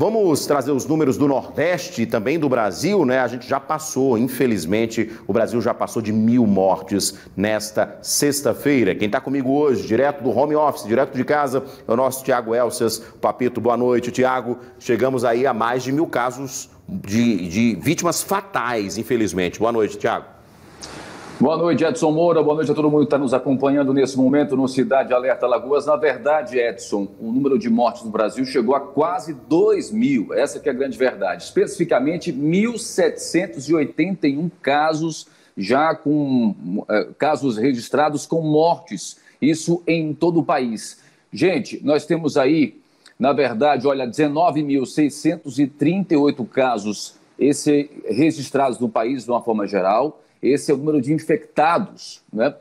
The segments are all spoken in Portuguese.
Vamos trazer os números do Nordeste e também do Brasil, né? A gente já passou, infelizmente, o Brasil já passou de 1.000 mortes nesta sexta-feira. Quem está comigo hoje, direto do home office, direto de casa, é o nosso Tiago Elcias. Papito, boa noite, Tiago. Chegamos aí a mais de 1.000 casos de vítimas fatais, infelizmente. Boa noite, Tiago. Boa noite, Edson Moura. Boa noite a todo mundo que está nos acompanhando nesse momento no Cidade Alerta Alagoas. Na verdade, Edson, o número de mortes no Brasil chegou a quase 2.000. Essa que é a grande verdade. Especificamente, 1.781 casos já com casos registrados com mortes. Isso em todo o país. Gente, nós temos aí, na verdade, olha, 19.638 casos registrados no país de uma forma geral. Esse é o número de infectados, né,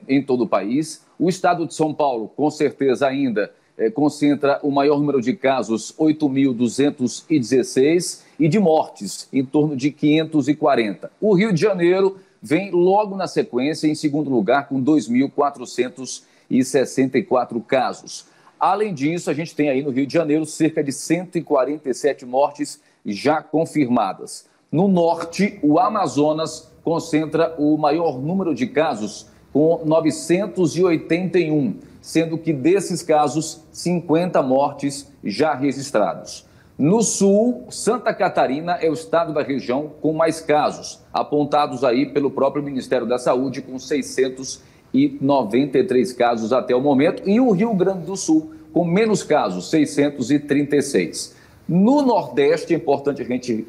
em todo o país. O estado de São Paulo, com certeza, ainda concentra o maior número de casos, 8.216, e de mortes, em torno de 540. O Rio de Janeiro vem logo na sequência, em segundo lugar, com 2.464 casos. Além disso, a gente tem aí no Rio de Janeiro cerca de 147 mortes já confirmadas. No norte, o Amazonas concentra o maior número de casos, com 981, sendo que desses casos, 50 mortes já registrados. No sul, Santa Catarina é o estado da região com mais casos, apontados aí pelo próprio Ministério da Saúde, com 693 casos até o momento, e o Rio Grande do Sul com menos casos, 636. No Nordeste, é importante a gente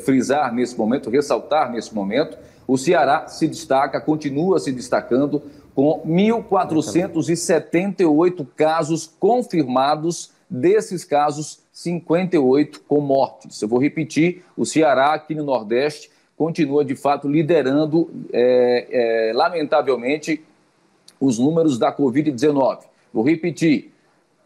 frisar nesse momento, ressaltar nesse momento, o Ceará se destaca, continua se destacando com 1.478 casos confirmados, desses casos, 58 com mortes. Eu vou repetir, o Ceará aqui no Nordeste continua de fato liderando, lamentavelmente, os números da Covid-19. Vou repetir,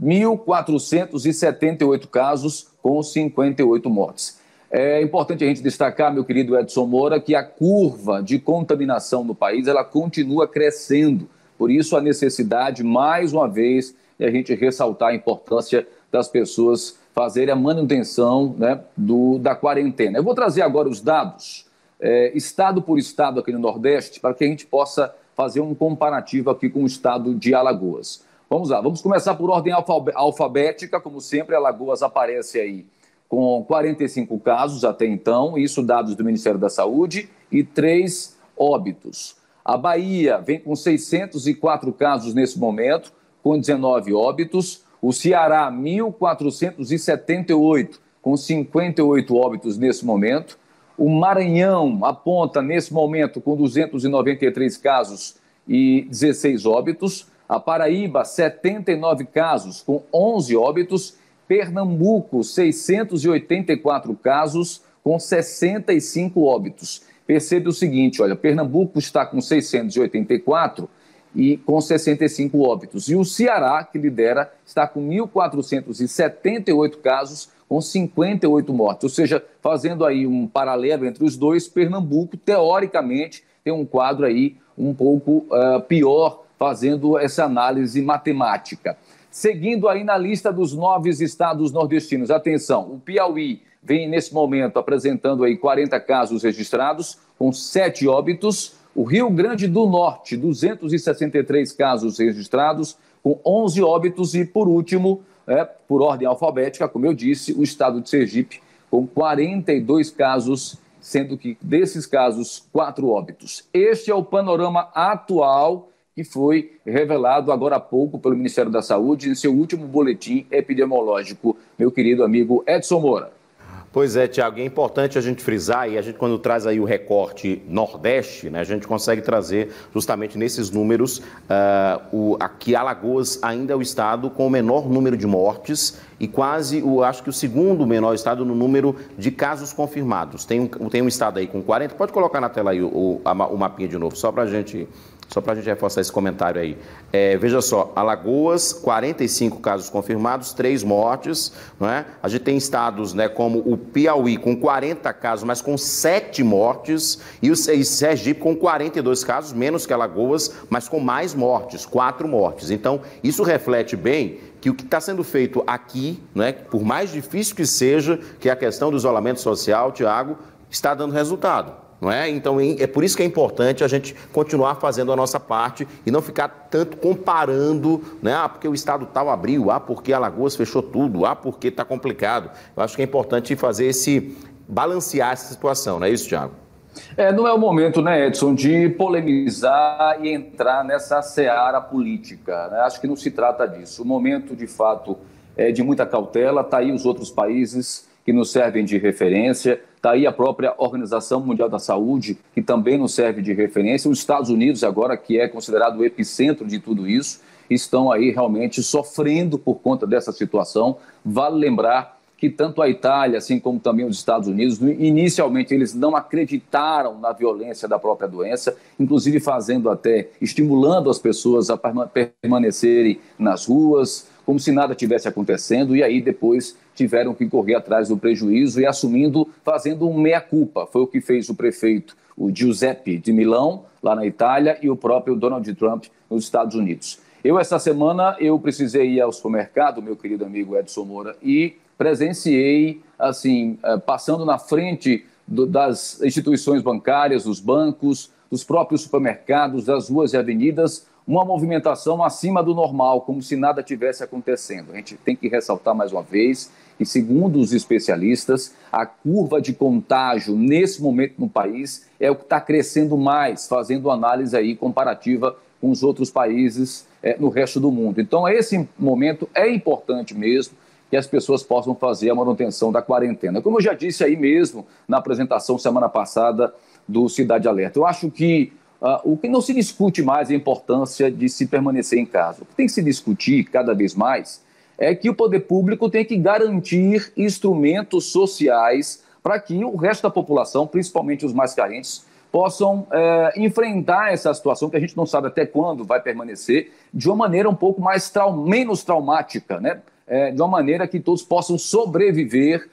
1.478 casos com 58 mortes. É importante a gente destacar, meu querido Edson Moura, que a curva de contaminação no país ela continua crescendo. Por isso, a necessidade, mais uma vez, de a gente ressaltar a importância das pessoas fazerem a manutenção, né, da quarentena. Eu vou trazer agora os dados, estado por estado aqui no Nordeste, para que a gente possa fazer um comparativo aqui com o estado de Alagoas. Vamos lá, vamos começar por ordem alfabética, como sempre, Alagoas aparece aí com 45 casos até então, isso dados do Ministério da Saúde, e 3 óbitos. A Bahia vem com 604 casos nesse momento, com 19 óbitos. O Ceará, 1.478, com 58 óbitos nesse momento. O Maranhão aponta, nesse momento, com 293 casos e 16 óbitos. A Paraíba, 79 casos, com 11 óbitos. Pernambuco, 684 casos, com 65 óbitos. Percebe o seguinte, olha, Pernambuco está com 684 e com 65 óbitos. E o Ceará, que lidera, está com 1.478 casos, com 58 mortes. Ou seja, fazendo aí um paralelo entre os dois, Pernambuco, teoricamente, tem um quadro aí um pouco pior, fazendo essa análise matemática. Seguindo aí na lista dos 9 estados nordestinos, atenção, o Piauí vem nesse momento apresentando aí 40 casos registrados, com 7 óbitos. O Rio Grande do Norte, 263 casos registrados, com 11 óbitos. E por último, por ordem alfabética, como eu disse, o estado de Sergipe, com 42 casos, sendo que desses casos, 4 óbitos. Este é o panorama atual que foi revelado agora há pouco pelo Ministério da Saúde em seu último boletim epidemiológico, meu querido amigo Edson Moura. Pois é, Tiago, é importante a gente frisar, e a gente quando traz aí o recorte Nordeste, né, a gente consegue trazer justamente nesses números, aqui Alagoas ainda é o estado com o menor número de mortes e quase, acho que o segundo menor estado no número de casos confirmados. Tem um estado aí com 40, pode colocar na tela aí o mapinha de novo, só para a gente só para a gente reforçar esse comentário aí. Veja só, Alagoas, 45 casos confirmados, 3 mortes, não é? A gente tem estados, né, como o Piauí com 40 casos, mas com 7 mortes, e o Sergipe com 42 casos, menos que Alagoas, mas com mais mortes, 4 mortes. Então, isso reflete bem que o que está sendo feito aqui, né, por mais difícil que seja, que é a questão do isolamento social, Tiago, está dando resultado. Não é? Então, é por isso que é importante a gente continuar fazendo a nossa parte e não ficar tanto comparando, né? Porque o estado tal abriu, porque Alagoas fechou tudo, porque está complicado. Eu acho que é importante fazer balancear essa situação, não é isso, Tiago? Não é o momento, né, Edson, de polemizar e entrar nessa seara política, né? Acho que não se trata disso. O momento, de fato, é de muita cautela. Está aí os outros países que nos servem de referência. Está aí a própria Organização Mundial da Saúde, que também nos serve de referência. Os Estados Unidos, agora, que é considerado o epicentro de tudo isso, estão aí realmente sofrendo por conta dessa situação. Vale lembrar que tanto a Itália, assim como também os Estados Unidos, inicialmente eles não acreditaram na violência da própria doença, inclusive estimulando as pessoas a permanecerem nas ruas, como se nada tivesse acontecendo, e aí depois tiveram que correr atrás do prejuízo e fazendo um meia-culpa. Foi o que fez o prefeito, o Giuseppe de Milão, lá na Itália, e o próprio Donald Trump nos Estados Unidos. Essa semana, precisei ir ao supermercado, meu querido amigo Edson Moura, e presenciei, assim, passando na frente das instituições bancárias, dos bancos, dos próprios supermercados, das ruas e avenidas, uma movimentação acima do normal, como se nada tivesse acontecendo. A gente tem que ressaltar mais uma vez que, segundo os especialistas, a curva de contágio nesse momento no país é o que está crescendo mais, fazendo análise aí comparativa com os outros países no resto do mundo. Então, esse momento é importante mesmo que as pessoas possam fazer a manutenção da quarentena. Como eu já disse aí mesmo na apresentação semana passada do Cidade Alerta, eu acho que o que não se discute mais é a importância de se permanecer em casa. O que tem que se discutir cada vez mais é que o poder público tem que garantir instrumentos sociais para que o resto da população, principalmente os mais carentes, possam enfrentar essa situação que a gente não sabe até quando vai permanecer, de uma maneira um pouco menos traumática, né? De uma maneira que todos possam sobreviver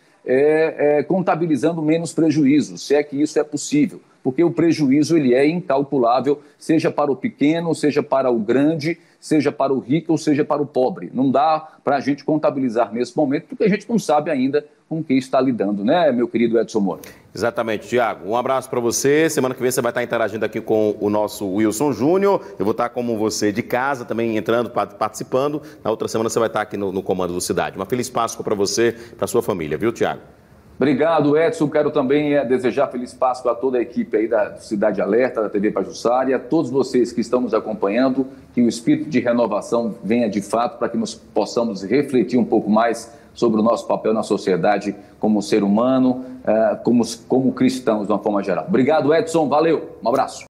contabilizando menos prejuízos, se é que isso é possível, porque o prejuízo ele é incalculável, seja para o pequeno, seja para o grande, seja para o rico ou seja para o pobre. Não dá para a gente contabilizar nesse momento, porque a gente não sabe ainda com quem está lidando, né, meu querido Edson Moura? Exatamente, Tiago. Um abraço para você. Semana que vem você vai estar interagindo aqui com o nosso Wilson Júnior. Eu vou estar como você de casa, também entrando, participando. Na outra semana você vai estar aqui no comando do Cidade. Uma feliz Páscoa para você e para sua família, viu, Tiago? Obrigado, Edson. Quero também desejar feliz Páscoa a toda a equipe aí da Cidade Alerta, da TV Pajuçara, a todos vocês que estão nos acompanhando, que o espírito de renovação venha de fato para que nós possamos refletir um pouco mais sobre o nosso papel na sociedade como ser humano, como cristãos de uma forma geral. Obrigado, Edson. Valeu. Um abraço.